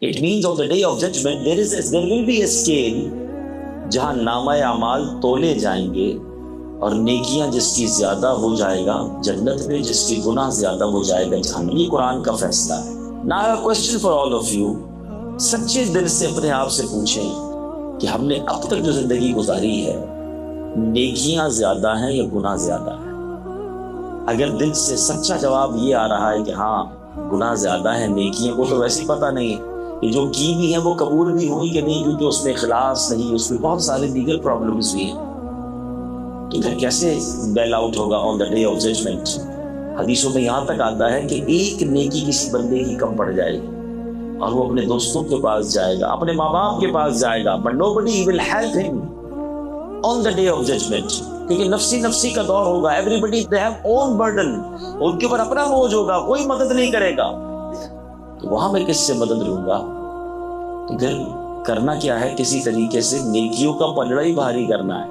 It means on the day of judgment there will be a scale جہاں نامہ اعمال تولے جائیں گے اور نیکیاں جس کی زیادہ ہو جائے گا جنت میں، جس کی گناہ زیادہ ہو جائے گا جہنم۔ یہ قرآن کا فیصلہ ہے۔ Now I have a question for all of you، سچے دل سے اپنے آپ سے پوچھیں کہ ہم نے اب تک جو زندگی گزاری ہے نیکیاں زیادہ ہیں یا گناہ زیادہ ہیں؟ اگر دل سے سچا جواب یہ آ رہا ہے کہ ہاں گناہ زیادہ ہے، نیکیوں کو تو ویسے ہی پتہ نہیں کہ جو کی بھی ہیں وہ قبول بھی ہوئی کہ نہیں، کیونکہ اس میں اخلاص نہیں، اس میں بہت سارے دیگر پرابلمز بھی ہیں، تو پھر کیسے بیل آؤٹ ہوگا آن دا ڈے آف ججمنٹ؟ حدیثوں میں یہاں تک آتا ہے کہ ایک نیکی کسی بندے کی کم پڑ جائے گی اور وہ اپنے دوستوں کے پاس جائے گا، اپنے ماں باپ کے پاس جائے گا، but nobody will help him on the day of judgment، کیونکہ نفسی کا دور ہوگا۔ everybody they have own burden، ان کے اوپر اپنا بوجھ ہوگا، کوئی مدد نہیں کرے گا، تو وہاں میں کس سے مدد لوں گا؟ تو پھر کرنا کیا ہے؟ کسی طریقے سے نیکیوں کا پلڑا ہی بھاری کرنا ہے،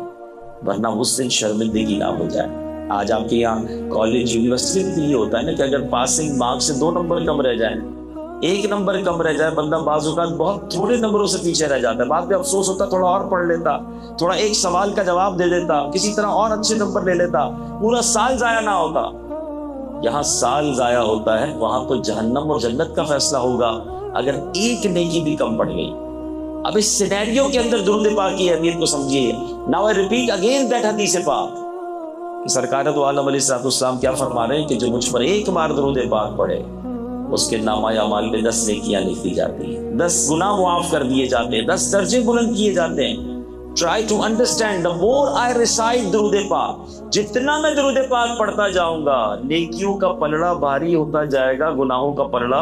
ورنہ اس دن شرمندگی نہ ہو جائے۔ آج آپ کے یہاں کالج یونیورسٹی میں یہ ہوتا ہے نا کہ اگر پاسنگ مارک سے 2 نمبر کم رہ جائیں، 1 نمبر کم رہ جائے، بندہ بعض اوقات بہت تھوڑے نمبروں سے پیچھے رہ جاتا ہے، بعد میں افسوس ہوتا، تھوڑا اور پڑھ لیتا، تھوڑا ایک سوال کا جواب دے دیتا، کسی طرح اور اچھے نمبر لے لیتا، پورا سال ضائع نہ ہوتا۔ یہاں سال ضائع ہوتا ہے، وہاں تو جہنم اور جنت کا فیصلہ ہوگا اگر ایک نیکی بھی کم پڑ گئی۔ اب اس سینیریو کے اندر درود پاک کی اہمیت کو سمجھیے۔ Now I repeat again that حدیث پاک، سرکار تو عالم علیہ السلام کیا فرما رہے ہیں کہ جو مجھ پر ایک بار درود پاک پڑھے اس کے نامہ اعمال میں 10 نیکیاں لکھی جاتی ہیں، 10 گناہ معاف کر دیے جاتے ہیں، 10 درجے بلند کیے جاتے ہیں۔ Try to understand, the more I recite درود پاک، جتنا میں درود پاک پڑھتا جاؤں گا نیکیوں کا پلڑا بھاری ہوتا جائے گا، گناہوں کا پلڑا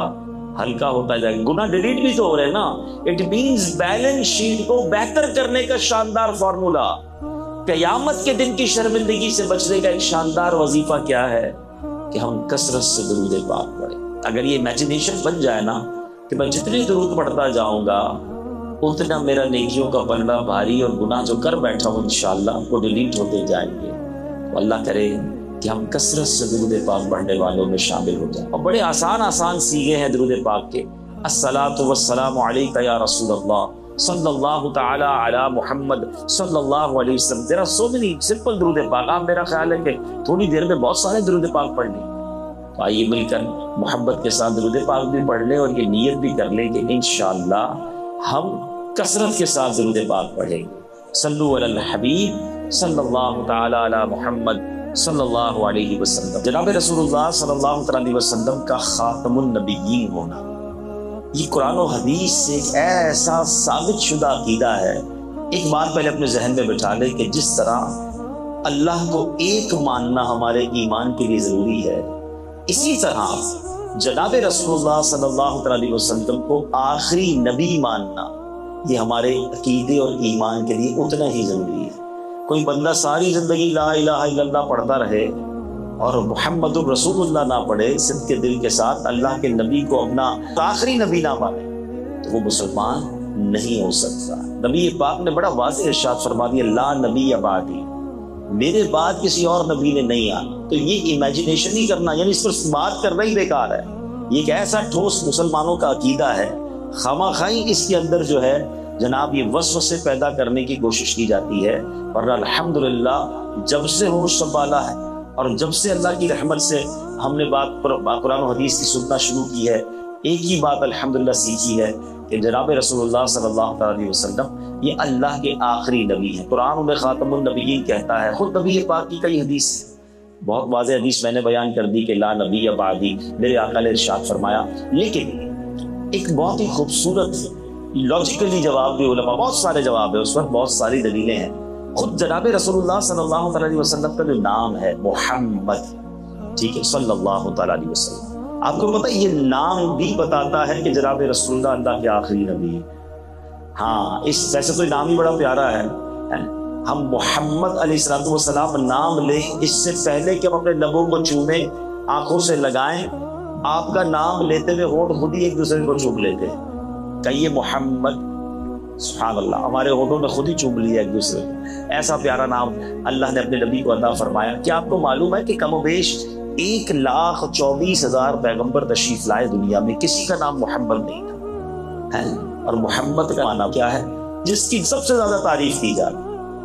ہلکا ہوتا جائے گا۔ گناہ ڈیلیٹ بھی تو ہو رہے ہیں نا۔ اٹ مینز بیلنس شیٹ کو بہتر کرنے کا شاندار فارمولا، قیامت کے دن کی شرمندگی سے بچنے کا ایک شاندار وظیفہ کیا ہے کہ ہم کثرت سے درود پاک پڑھیں۔ اگر یہ امیجنیشن بن جائے نا کہ میں جتنے درود پڑھتا جاؤں گا اتنا میرا نیکیوں کا پلڑا بھاری اور گناہ جو کر بیٹھا ہوں انشاءاللہ وہ ڈیلیٹ ہوتے جائیں گے۔ تو اللہ کرے کہ ہم کثرت سے درود پاک پڑھنے والوں میں شامل ہو جائیں۔ اور بڑے آسان سیغے ہیں درود پاک کے۔ الصلاۃ والسلام علیک یا رسول اللہ صلی اللہ تعالی علی محمد صلی اللہ علیہ وسلم۔ There are so many simple درود پاک۔ آپ میرا خیال ہے کہ تھوڑی دیر میں بہت سارے درود پاک پڑھ لیں۔ تو آئیے مل کر محبت کے ساتھ درود پاک بھی پڑھ لیں اور یہ نیت بھی کر لیں کہ انشاءاللہ ہم کثرت کے ساتھ درود پاک پڑھیں گے۔ صلو علی الحبیب صلی اللہ تعالی علی محمد صلی اللہ علیہ وسلم۔ جناب رسول اللہ صلی اللہ علیہ وسلم کا خاتم النبیین ہونا یہ قرآن و حدیث سے ایک ایسا ثابت شدہ عقیدہ ہے۔ ایک بات پہلے اپنے ذہن میں بٹھا لیں کہ جس طرح اللہ کو ایک ماننا ہمارے ایمان کے لیے ضروری ہے، اسی طرح جناب رسول اللہ صلی اللہ علیہ وسلم کو آخری نبی ماننا یہ ہمارے عقیدے اور ایمان کے لیے اتنا ہی ضروری ہے۔ کوئی بندہ ساری زندگی لا الہ الا اللہ پڑھتا رہے اور محمد الرسول اللہ نہ پڑھے، صدق کے دل کے ساتھ اللہ کے نبی کو اپنا آخری نبی نہ مانے، تو وہ مسلمان نہیں ہو سکتا۔ نبی پاک نے بڑا واضح ارشاد فرما دیا، لا نبی بعدی، میرے بعد کسی اور نبی نے نہیں آنا۔ تو یہ امیجنیشن ہی کرنا، یعنی اس پر بات کرنا ہی بیکار ہے۔ یہ ایک ایسا ٹھوس مسلمانوں کا عقیدہ ہے، خامخواہی اس کے اندر جو ہے جناب یہ وسوسے پیدا کرنے کی کوشش کی جاتی ہے، ورنہ الحمدللہ جب سے ہوش سنبھالا ہے اور جب سے اللہ کی رحمت سے ہم نے قرآن و حدیث کی سننا شروع کی ہے، ایک ہی بات الحمدللہ سیکھی ہے کہ جناب رسول اللہ صلی اللہ علیہ وسلم یہ اللہ کے آخری نبی ہیں۔ قرآن میں خاتم النبیین کہتا ہے، خود نبی پاک کی کئی حدیث بہت واضح حدیث میں نے بیان کر دی کہ لا نبی بعدی، میرے آقا نے ارشاد فرمایا۔ لیکن ایک بہت ہی خوبصورت لاجیکلی جواب بھی، علماء بہت سارے جواب ہیں، اس پر بہت ساری دلیلیں ہیں۔ خود جناب رسول اللہ صلی اللہ علیہ وسلم کا جو نام ہے محمد، ٹھیک ہے، صلی اللہ تعالیٰ علیہ وسلم، آپ کو پتہ یہ نام بھی بتاتا ہے کہ جناب رسول اللہ اللہ کے آخری نبی ہے۔ ہاں، اس ویسے تو نام ہی بڑا پیارا ہے، ہم محمد علیہ السلام نام لیں اس سے پہلے کہ ہم اپنے لبوں کو چومیں، آنکھوں سے لگائیں، آپ کا نام لیتے ہوئے ہونٹ خود ہی ایک دوسرے کو چوم لیتے ہیں۔ کہیے محمد، سبحان اللہ، ہمارے ہونٹوں نے خود ہی چوم لیا ایک دوسرے کو۔ ایسا پیارا نام اللہ نے اپنے نبی کو عطا فرمایا۔ کیا آپ کو معلوم ہے کہ کم و بیش 1,24,000 پیغمبر تشریف لائے دنیا میں، کسی کا نام محمد نہیں تھا، اور محمد کا معنی کیا ہے؟ جس کی سب سے زیادہ تعریف کی جائے۔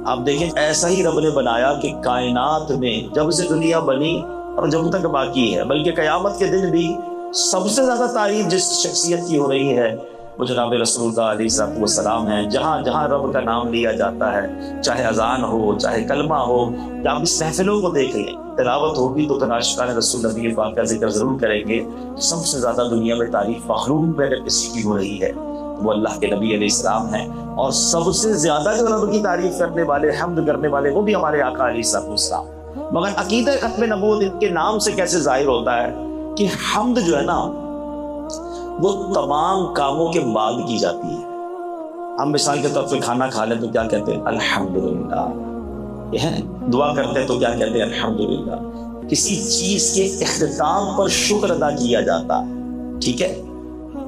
آپ دیکھیں ایسا ہی رب نے بنایا کہ کائنات میں جب سے دنیا بنی اور جب تک باقی ہے، بلکہ قیامت کے دن بھی سب سے زیادہ تعریف جس شخصیت کی ہو رہی ہے وہ جناب رسول اللہ علیہ السلام ہیں۔ جہاں جہاں رب کا نام لیا جاتا ہے، چاہے اذان ہو، چاہے کلمہ ہو، یا آپ اس محفلوں کو دیکھ لیں، تلاوت ہوگی تو تناشقان رسول نبی پاک کا ذکر ضرور کریں گے۔ سب سے زیادہ دنیا میں تعریف مخلوق میں اگر کسی کی ہو رہی ہے وہ اللہ کے نبی علیہ السلام ہیں، اور سب سے زیادہ جو رب کی تعریف کرنے والے، حمد کرنے والے، وہ بھی ہمارے آقا علیہ السلام۔ مگر عقیدہ ختم نبوت ان کے نام سے کیسے ظاہر ہوتا ہے کہ حمد جو ہے نا وہ تمام کاموں کے بعد کی جاتی ہے۔ ہم مثال کے طور پہ کھانا کھا لیں تو کیا کہتے ہیں؟ الحمدللہ۔ دعا کرتے ہیں تو کیا کہتے ہیں؟ الحمدللہ۔ کسی چیز کے اختتام پر شکر ادا کیا جاتا ہے، ٹھیک ہے؟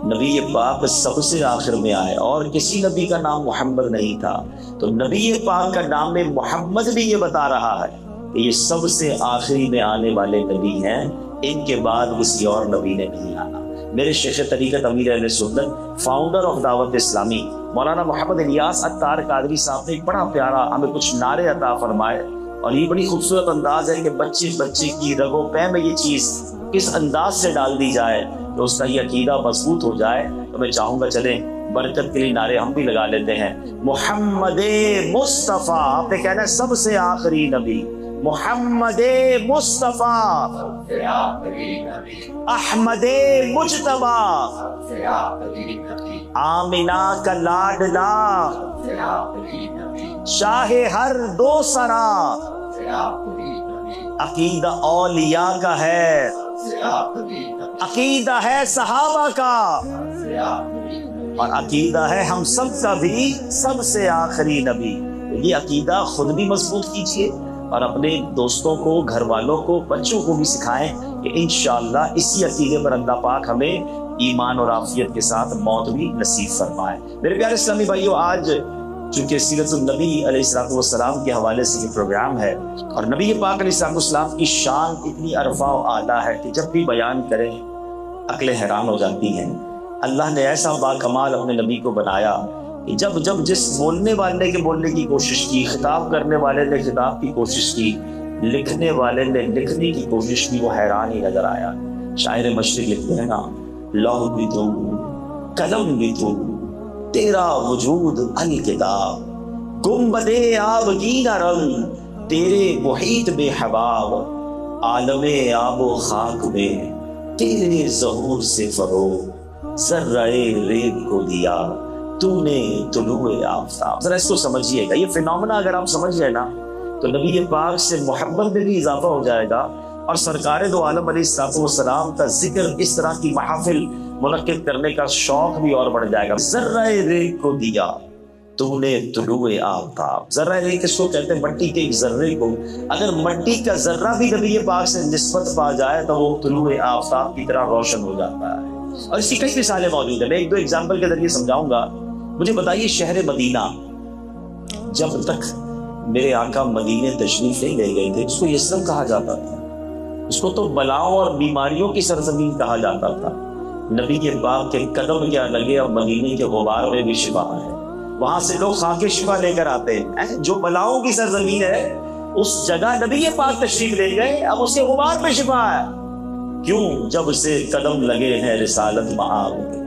نبی پاک سب سے آخر میں آئے اور کسی نبی کا نام محمد نہیں تھا، تو نبی پاک کا نام محمد بھی یہ بتا رہا ہے کہ یہ سب سے آخری میں آنے والے نبی ہیں، ان کے بعد کسی اور نبی نے نہیں آنا۔ میرے شیخ طریقت امیر اہل سنت، فاؤنڈر آف دعوت اسلامی، مولانا محمد الیاس عطار قادری صاحب نے ایک بڑا پیارا ہمیں کچھ نعرے عطا فرمائے، اور یہ بڑی خوبصورت انداز ہے کہ بچے کی رگوں پہ میں یہ چیز کس انداز سے ڈال دی جائے کہ اس کا یہ عقیدہ مضبوط ہو جائے۔ تو میں چاہوں گا چلیں برکت کے لیے نعرے ہم بھی لگا لیتے ہیں۔ محمد مصطفیٰ، آپ نے کہنا ہے سب سے آخری نبی، محمد مصطفیٰ، احمد مجتبیٰ، آمینہ کا لاڈلا، شاہ ہر دو سرا، عقیدہ اولیاء کا ہے، عقیدہ ہے صحابہ کا، اور عقیدہ ہے ہم سب کا بھی سب سے آخری نبی۔ یہ عقیدہ خود بھی مضبوط کیجئے اور اپنے دوستوں کو، گھر والوں کو، بچوں کو بھی سکھائیں کہ انشاءاللہ اسی عقیدے پر اللہ پاک ہمیں ایمان اور عافیت کے ساتھ موت بھی نصیب فرمائے۔ میرے پیارے اسلامی بھائیو، آج چونکہ سیرت النبی علیہ السلام کے حوالے سے یہ پروگرام ہے، اور نبی پاک علیہ السلام کی شان اتنی عرفہ و اعلیٰ ہے کہ جب بھی بیان کریں عقلیں حیران ہو جاتی ہیں۔ اللہ نے ایسا باکمال اپنے نبی کو بنایا کہ جب جس بولنے والے کے بولنے کی کوشش کی، خطاب کرنے والے نے خطاب کی کوشش کی، لکھنے والے نے لکھنے کی کوشش کی، وہ حیران ہی نظر آیا۔ شاعر مشرق لکھتے ہیں نا، لوح بھی تو، قلم بھی تو، تیرا وجود الکتاب، گنبد آبگینہ رنگ، تیرے محیط بے حباب، عالم آب و خاک میں تیرے ظہور سے فروغ، ذرہ ریگ کو دیا تو نے طلوع آفتاب۔ ذرا اس کو سمجھیے گا، یہ فینومنا اگر آپ سمجھ جائے نا تو نبی پاک سے محبت میں بھی اضافہ ہو جائے گا، اور سرکار دو عالم علیہ السلام کا ذکر، اس طرح کی محافل منعقد کرنے کا شوق بھی اور بڑھ جائے گا۔ ذرہ ریگ کو دیا تو نے طلوع آفتاب۔ ذرہ ریگ کس کو کہتے ہیں؟ مٹی کے ایک ذرے کو، اگر مٹی کا ذرہ بھی نبی پاک سے نسبت پا جائے تو وہ طلوع آفتاب کی طرح روشن ہو جاتا ہے۔ اور اس کی کئی مثالیں موجود ہیں، میں ایک دو ایگزامپل کے ذریعے سمجھاؤں گا۔ مجھے بتائیے، شہر مدینہ جب تک میرے آقا مدینے تشریف نہیں لے گئے تھے، اس کو یثرب کہا جاتا تھا، اس کو تو بلاؤں اور بیماریوں کی سرزمین کہا جاتا تھا۔ نبی کے پاک کے قدم کیا لگے، اب مدینے کے غبار میں بھی شفا ہے، وہاں سے لوگ خاک شفا لے کر آتے ہیں۔ جو بلاؤں کی سرزمین ہے اس جگہ نبی پاک تشریف لے گئے، اب اس کے غبار پہ شفا ہے۔ کیوں؟ جب سے قدم لگے ہیں رسالت مآب کے،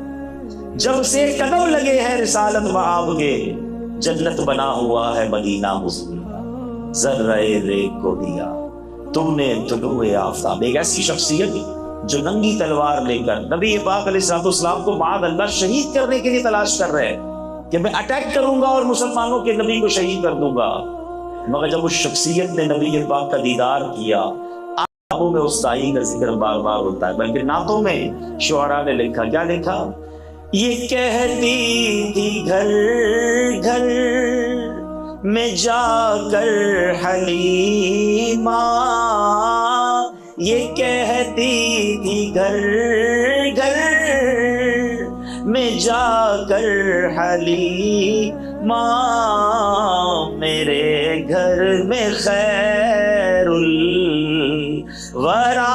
جب سے قدم لگے ہیں رسالت مآب کے، جنت بنا ہوا ہے مدینہ مصطفیٰ، ذرہ ریگ کو دیا تم نے طلوع آفتاب۔ ایک ایسی شخصیت جو ننگی تلوار لے کر نبی پاک علیہ السلام کو معاذ اللہ شہید کرنے کے لیے تلاش کر رہے ہیں کہ میں اٹیک کروں گا اور مسلمانوں کے نبی کو شہید کر دوں گا، مگر جب اس شخصیت نے نبی پاک کا دیدار کیا، آنکھوں میں اس تائی کا ذکر بار بار ہوتا ہے، بلکہ نعتوں میں شعراء نے لکھا، کیا لکھا؟ یہ کہتی تھی گھر گھر میں جا کر حلیمہ، یہ کہتی تھی گھر گھر میں جا کر حلیمہ، میرے گھر میں خیر الورا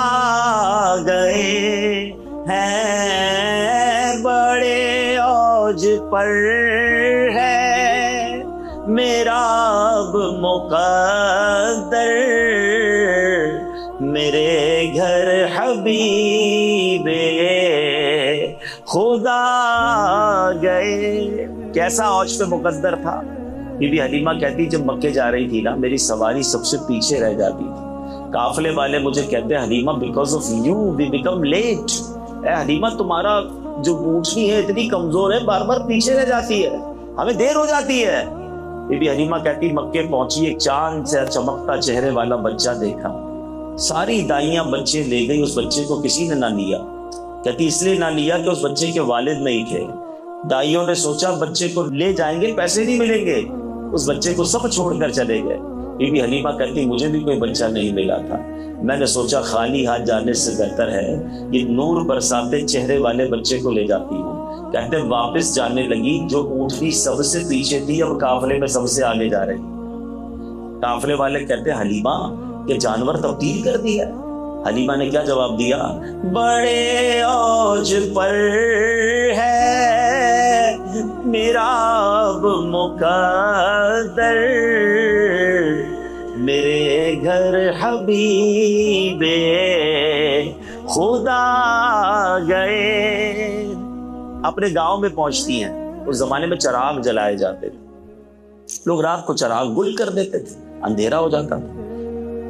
گئے ہیں بڑے اوج پر ہے میرا اب مقدر، میرے گھر حبیب خدا گئے۔ کیسا اوج پہ مقدر تھا؟ بی بی حلیمہ کہتی جب مکے جا رہی تھی نا میری سواری سب سے پیچھے رہ جاتی تھی، قافلے والے مجھے کہتے ہیں Halima because of you we became late, اے حلیمہ تمہارا جو اونٹنی ہے اتنی کمزور ہے، بار بار پیچھے رہ جاتی ہے، ہمیں دیر ہو جاتی ہے۔ بی بی حلیمہ کہتی مکے پہنچی، ایک چاند سے چمکتا چہرے والا بچہ دیکھا، ساری دائیاں بچے لے گئی، اس بچے کو کسی نے نہ لیا۔ کہتی اس لیے نہ لیا کہ اس بچے کے والد نہیں تھے، دائیوں نے سوچا بچے کو لے جائیں گے پیسے نہیں ملیں گے، اس بچے کو سب چھوڑ کر چلے گئے۔ بی بی حلیمہ کہتی مجھے بھی کوئی بچہ نہیں ملا تھا، میں نے سوچا خالی ہاتھ جانے سے بہتر ہے یہ نور برساتے چہرے والے بچے کو لے جاتی ہوں۔ کہتے واپس جانے لگی، جو اونٹنی سب سے پیچھے تھی اب قافلے میں سب سے آگے جا رہی۔ قافلے والے کہتے حلیمہ کہ جانور تبدیل کر دیا۔ حلیمہ نے کیا جواب دیا؟ بڑے اوج پر ہے میرا اب مقدر، میرے گھر حبیب خدا گئے۔ اپنے گاؤں میں پہنچتی ہیں، اس زمانے میں چراغ جلائے جاتے تھے، لوگ رات کو چراغ گل کر دیتے تھے، اندھیرا ہو جاتا تھا۔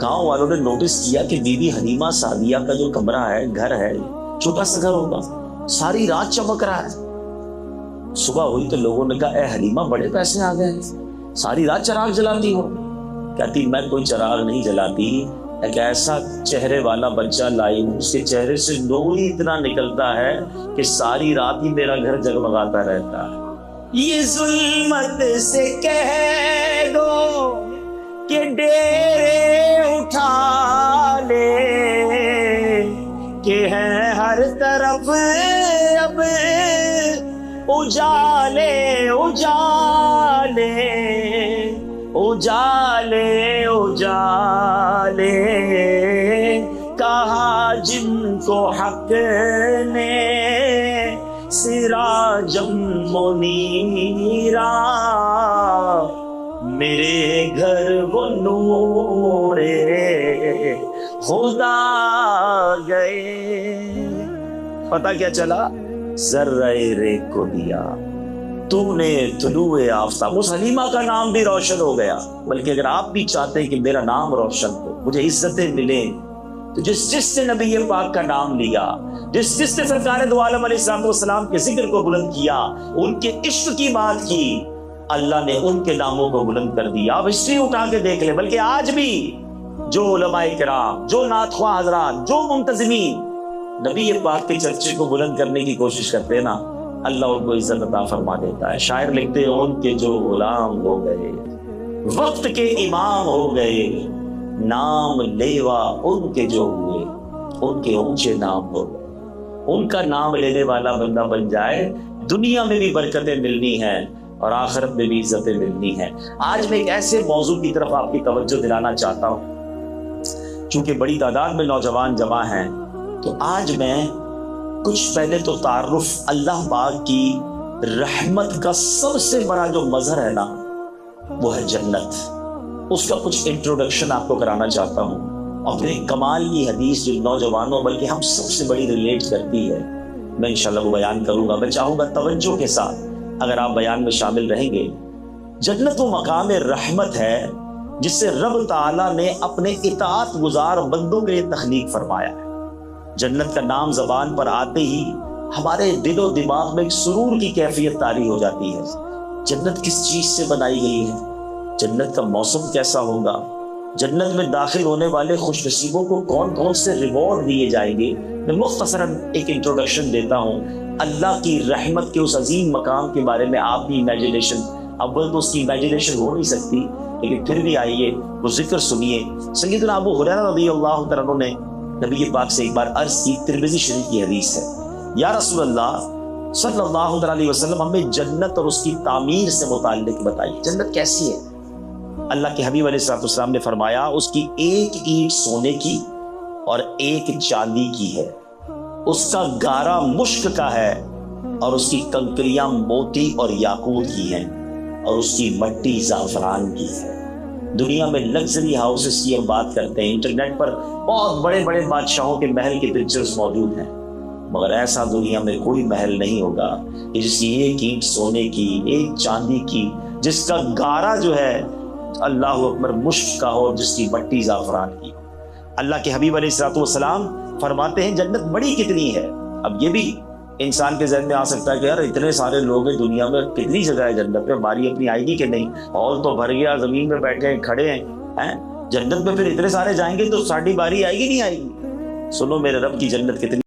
گاؤں والوں نے نوٹس کیا کہ بی بی حلیمہ سعدیہ کا جو کمرہ ہے، گھر ہے، چھوٹا سا گھر ہوگا، ساری رات چمک رہا ہے۔ صبح ہوئی تو لوگوں نے کہا اے حلیمہ بڑے پیسے آ گئے، ساری رات چراغ جلاتی ہو۔ کہتی میں کوئی چراغ نہیں جلاتی، ایک ایسا چہرے والا بچہ لائی ہوں، اس کے چہرے سے نور ہی اتنا نکلتا ہے کہ ساری رات ہی میرا گھر جگمگاتا رہتا ہے۔ یہ ظلمت سے کہہ دو کہ ڈیرے اٹھا لے، کہ ہے ہر طرف اب اجالے اجالے اجالے اجالے، کہا جن کو حق نے سراجم منیرا، میرے گھر وہ نور خدا گئے۔ پتہ کیا چلا؟ ذرہ ریگ کو دیا تو نے طلوع آفتاب۔ اس حلیمہ کا نام بھی روشن ہو گیا۔ بلکہ اگر آپ بھی چاہتے ہیں کہ میرا نام روشن ہو، مجھے عزتیں ملیں، تو جس نے نبی پاک کا نام لیا، جس نے سرکار دو عالم علیہ السلام کے ذکر کو بلند کیا، ان کے عشق کی بات کی، اللہ نے ان کے ناموں کو بلند کر دیا۔ آپ ہسٹری اٹھا کے دیکھ لیں، بلکہ آج بھی جو علماء کرام، جو نعت خواہ حضرات، جو منتظمین نبی پاک کے چرچے کو بلند کرنے کی کوشش کرتے ہیں نا، اللہ ان کو عزت عطا فرما دیتا ہے۔ شاعر لکھتے ہیں ان کے جو غلام ہو گئے، وقت کے امام ہو گئے، نام لیوا ان کے جو ہوئے، ان کے اونچے نام ہو گئے۔ ان کا نام لینے والا بندہ بن جائے، دنیا میں بھی برکتیں ملنی ہیں اور آخرت میں بھی عزتیں ملنی ہیں۔ آج میں ایک ایسے موضوع کی طرف آپ کی توجہ دلانا چاہتا ہوں، چونکہ بڑی تعداد میں نوجوان جمع ہیں، تو آج میں کچھ پہلے تو تعارف اللہ پاک کی رحمت کا سب سے بڑا جو مظہر ہے نا، وہ ہے جنت، اس کا کچھ انٹروڈکشن آپ کو کرانا چاہتا ہوں۔ اور پھر ایک کمال کی حدیث جو نوجوانوں بلکہ ہم سب سے بڑی ریلیٹ کرتی ہے، میں انشاءاللہ وہ بیان کروں گا۔ میں چاہوں گا توجہ کے ساتھ اگر آپ بیان میں شامل رہیں گے۔ جنت وہ مقام رحمت ہے جس سے رب تعالیٰ نے اپنے اطاعت گزار بندوں کے لیے تخلیق فرمایا ہے۔ جنت کا نام زبان پر آتے ہی ہمارے دل و دماغ میں ایک سرور کی کیفیت طاری ہو جاتی ہے۔ جنت کس چیز سے بنائی گئی ہے؟ جنت کا موسم کیسا ہوگا؟ جنت میں داخل ہونے والے خوش نصیبوں کو کون کون سے ریوارڈ دیے جائیں گے؟ میں مختصراً ایک انٹروڈکشن دیتا ہوں۔ اللہ کی رحمت کے اس عظیم مقام کے بارے میں آپ بھی امیجنیشن، اول تو اس کی امیجنیشن ہو نہیں سکتی، لیکن پھر بھی آئیے وہ ذکر سنیے۔ سیدنا ابو ہریرہ رضی اللہ تعالیٰ عنہ نے نبی پاک سے ایک بار عرض کی، ترمذی شریف کی حدیث ہے، یا رسول اللہ صلی اللہ علیہ وسلم ہمیں جنت اور اس کی تعمیر سے متعلق بتائیے، جنت کیسی ہے؟ اللہ کے حبیب علیہ السلام نے فرمایا اس کی ایک اینٹ سونے کی اور ایک چاندی کی ہے، اس کا گارا مشک کا ہے اور اس کی کنکریاں موتی اور یاقوت کی ہیں اور اس کی مٹی زعفران کی ہے۔ دنیا میں لگژری ہاؤسز کی ہم بات کرتے ہیں، انٹرنیٹ پر بہت بڑے بڑے بادشاہوں کے محل کی پکچرز موجود ہیں، مگر ایسا دنیا میں کوئی محل نہیں ہوگا کہ جس کی ایک اینٹ سونے کی، ایک چاندی کی، جس کا گارا جو ہے اللہ اکبر مشک کا ہو، جس کی مٹی زعفران کی۔ اللہ کے حبیب علیہ الصلوۃ والسلام فرماتے ہیں جنت بڑی کتنی ہے۔ اب یہ بھی انسان کے ذہن میں آ سکتا ہے کہ یار اتنے سارے لوگ ہیں دنیا میں، کتنی جگہ ہے جنت میں، ہماری اپنی آئے گی کہ نہیں، ہال تو بھر گیا، زمین میں بیٹھے ہیں، کھڑے ہیں، جنت میں پھر اتنے سارے جائیں گے تو ساڑھی باری آئے گی نہیں آئے گی؟ سنو میرے رب کی جنت کتنی